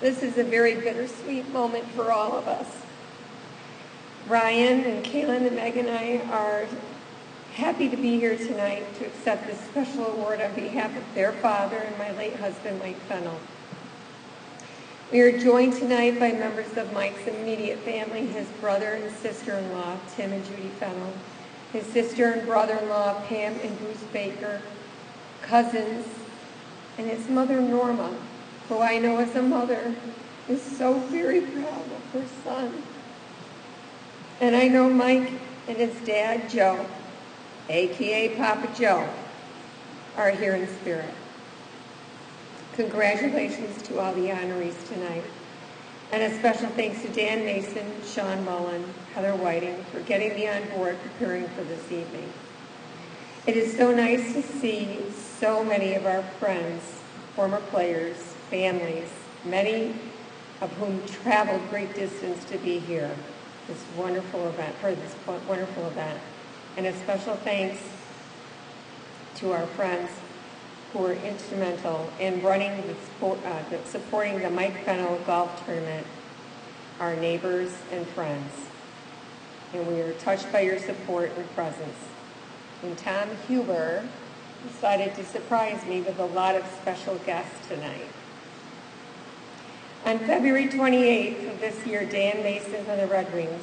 This is a very bittersweet moment for all of us. Ryan and Kaylin and Meg and I are happy to be here tonight to accept this special award on behalf of their father and my late husband, Mike Fennell. We are joined tonight by members of Mike's immediate family, his brother and sister-in-law, Tim and Judy Fennell, his sister and brother-in-law, Pam and Bruce Baker, cousins, and his mother, Norma, who I know as a mother is so very proud of her son. And I know Mike and his dad, Joe, a.k.a. Papa Joe, are here in spirit. Congratulations to all the honorees tonight. And a special thanks to Dan Mason, Sean Mullen, Heather Whiting for getting me on board preparing for this evening. It is so nice to see so many of our friends, former players, families, many of whom traveled great distance to be here this wonderful event. And a special thanks to our friends who were instrumental in running supporting the Mike Fennell Golf Tournament, our neighbors and friends. And we are touched by your support and presence. And Tom Huber decided to surprise me with a lot of special guests tonight. On February 28th of this year, Dan Mason of the Red Wings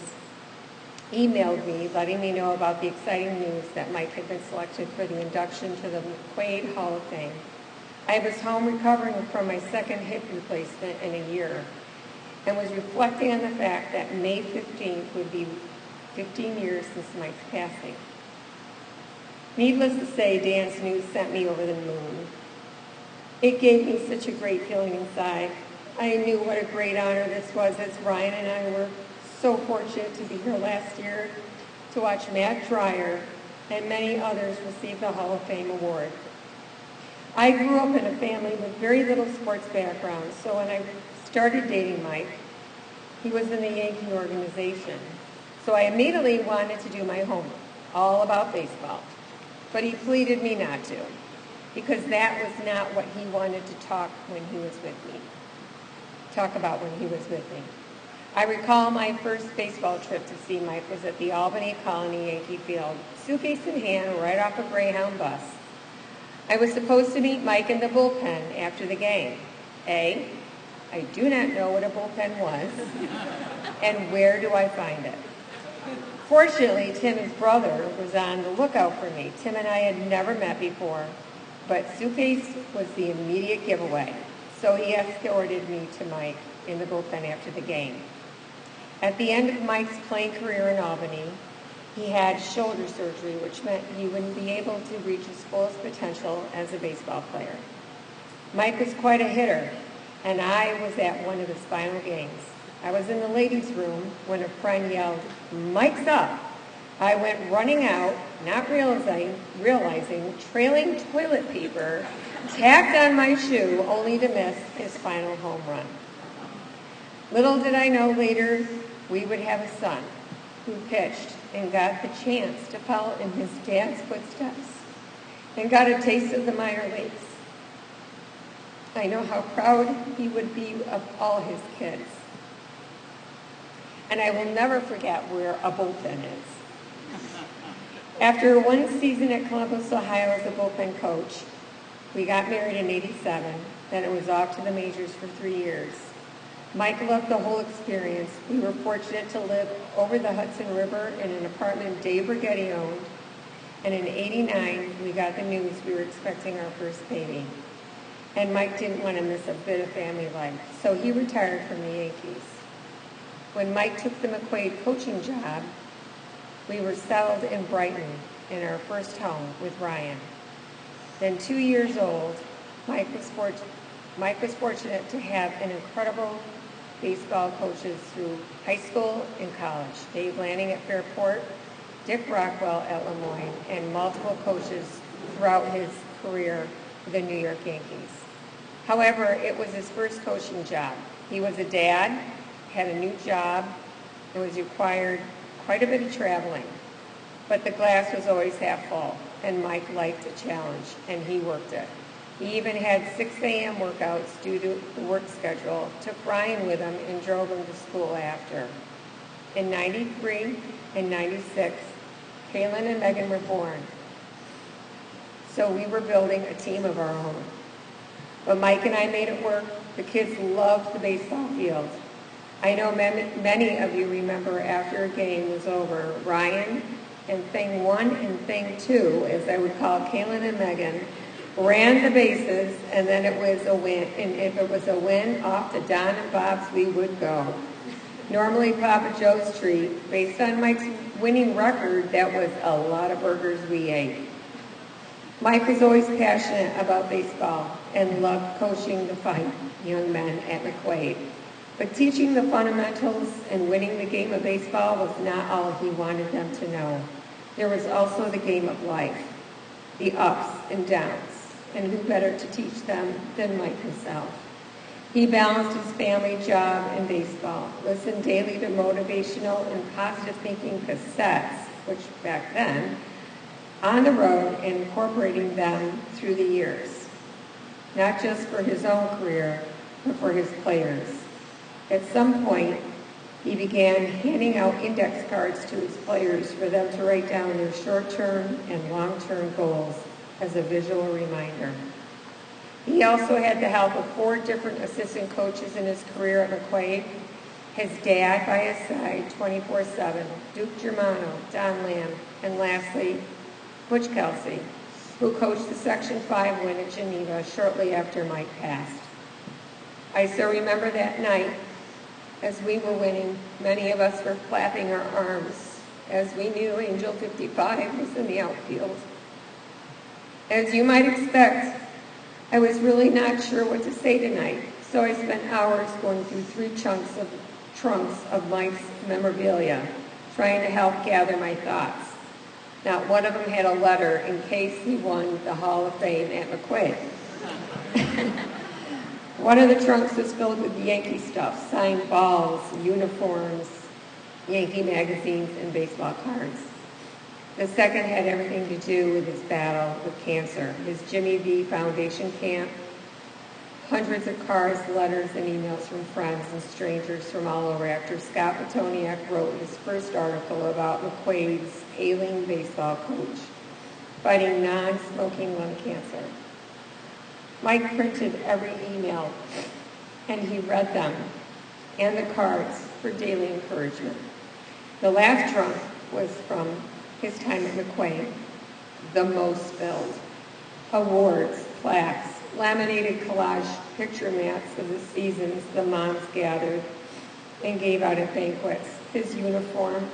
emailed me letting me know about the exciting news that Mike had been selected for the induction to the McQuaid Hall of Fame. I was home recovering from my second hip replacement in a year and was reflecting on the fact that May 15th would be 15 years since Mike's passing. Needless to say, Dan's news sent me over the moon. It gave me such a great feeling inside. I knew what a great honor this was, as Ryan and I were so fortunate to be here last year to watch Matt Dreyer and many others receive the Hall of Fame award. I grew up in a family with very little sports background, so when I started dating Mike, he was in the Yankee organization. So I immediately wanted to do my homework, all about baseball. But he pleaded me not to, because that was not what he wanted to talk about when he was with me. I recall my first baseball trip to see Mike was at the Albany Colony Yankee Field, suitcase in hand, right off a Greyhound bus. I was supposed to meet Mike in the bullpen after the game. I do not know what a bullpen was, and where do I find it? Fortunately, Tim, his brother, was on the lookout for me. Tim and I had never met before, but suitcase was the immediate giveaway. So he escorted me to Mike in the bullpen after the game. At the end of Mike's playing career in Albany, he had shoulder surgery, which meant he wouldn't be able to reach his fullest potential as a baseball player. Mike was quite a hitter, and I was at one of his final games. I was in the ladies' room when a friend yelled, "Mike's up!" I went running out, not realizing trailing toilet paper tacked on my shoe only to miss his final home run. Little did I know later we would have a son who pitched and got the chance to follow in his dad's footsteps and got a taste of the minor leagues. I know how proud he would be of all his kids. And I will never forget where a bullpen is. After one season at Columbus, Ohio as a bullpen coach, we got married in '87, then it was off to the majors for 3 years. Mike loved the whole experience. We were fortunate to live over the Hudson River in an apartment Dave Rigetti owned, and in '89, we got the news we were expecting our first baby. And Mike didn't want to miss a bit of family life, so he retired from the Yankees. When Mike took the McQuaid coaching job, we were settled in Brighton in our first home with Ryan. Then 2 years old, Mike was fortunate to have an incredible baseball coaches through high school and college. Dave Lanning at Fairport, Dick Rockwell at Lemoyne, and multiple coaches throughout his career with the New York Yankees. However, it was his first coaching job. He was a dad, had a new job, and was required quite a bit of traveling. But the glass was always half full, and Mike liked a challenge, and he worked it. He even had 6 a.m. workouts due to the work schedule, took Ryan with him, and drove him to school after. In 93 and 96, Kaylin and Megan were born. So we were building a team of our own. But Mike and I made it work. The kids loved the baseball field. I know many of you remember after a game was over, Ryan and Thing 1 and Thing 2, as I would call Kaylin and Megan, ran the bases, and then it was a win. And if it was a win, off to Don and Bob's we would go. Normally Papa Joe's treat. Based on Mike's winning record, that was a lot of burgers we ate. Mike was always passionate about baseball and loved coaching the fine young men at McQuaid. But teaching the fundamentals and winning the game of baseball was not all he wanted them to know. There was also the game of life, the ups and downs, and who better to teach them than Mike himself. He balanced his family job and baseball, listened daily to motivational and positive thinking cassettes, which back then, on the road and incorporating them through the years, not just for his own career, but for his players. At some point, he began handing out index cards to his players for them to write down their short-term and long-term goals as a visual reminder. He also had the help of 4 different assistant coaches in his career at McQuaid, his dad by his side 24/7, Duke Germano, Don Lamb, and lastly, Butch Kelsey, who coached the Section 5 win at Geneva shortly after Mike passed. I still remember that night. As we were winning, many of us were clapping our arms as we knew Angel 55 was in the outfield. As you might expect, I was really not sure what to say tonight, so I spent hours going through 3 trunks of Mike's memorabilia, trying to help gather my thoughts. Not one of them had a letter in case he won the Hall of Fame at McQuaid. One of the trunks was filled with Yankee stuff, signed balls, uniforms, Yankee magazines, and baseball cards. The second had everything to do with his battle with cancer, his Jimmy V Foundation camp, hundreds of cards, letters, and emails from friends and strangers from all over after Scott Petoniak wrote his first article about McQuaid's ailing baseball coach fighting non-smoking lung cancer. Mike printed every email, and he read them and the cards for daily encouragement. The last trunk was from his time at McQuaid, the most filled. Awards, plaques, laminated collage picture mats of the seasons the moms gathered and gave out at banquets, his uniform,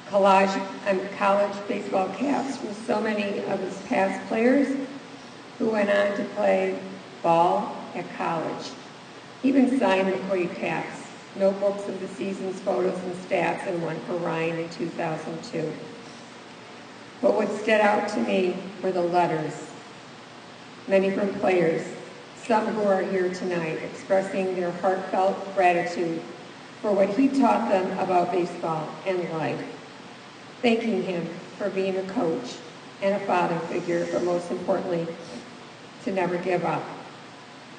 college baseball caps from so many of his past players who went on to play ball at college. He even signed McQuaid caps, notebooks of the season's photos and stats, and one for Ryan in 2002. But what stood out to me were the letters, many from players, some who are here tonight, expressing their heartfelt gratitude for what he taught them about baseball and life, thanking him for being a coach and a father figure, but most importantly, to never give up,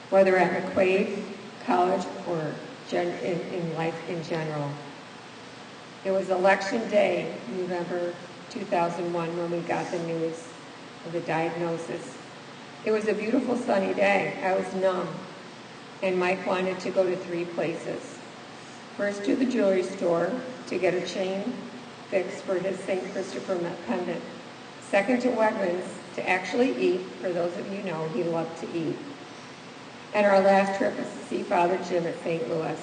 whether at McQuaid, college, or in life in general. It was election day, November 2001, when we got the news of the diagnosis. It was a beautiful sunny day. I was numb, and Mike wanted to go to 3 places. First to the jewelry store to get a chain fixed for his St. Christopher pendant. Second to Wegmans to actually eat. For those of you who know, he loved to eat. And our last trip was to see Father Jim at St. Louis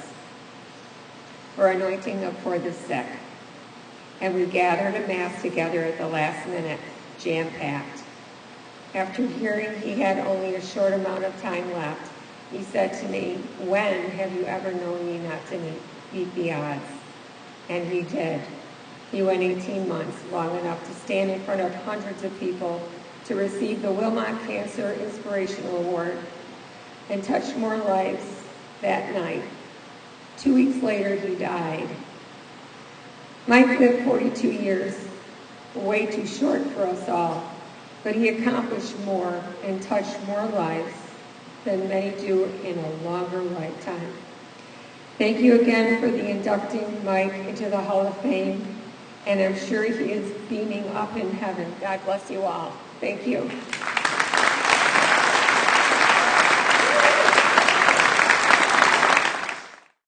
for anointing for the sick. And we gathered a mass together at the last minute, jam-packed. After hearing he had only a short amount of time left, he said to me, "When have you ever known me not to beat the odds?" And he did. He went 18 months, long enough to stand in front of hundreds of people to receive the Wilmot Cancer Inspirational Award, and touched more lives that night. 2 weeks later, he died. Mike lived 42 years, way too short for us all. but he accomplished more and touched more lives than many do in a longer lifetime. Thank you again for the inducting Mike into the Hall of Fame, and I'm sure he is beaming up in heaven. God bless you all. Thank you.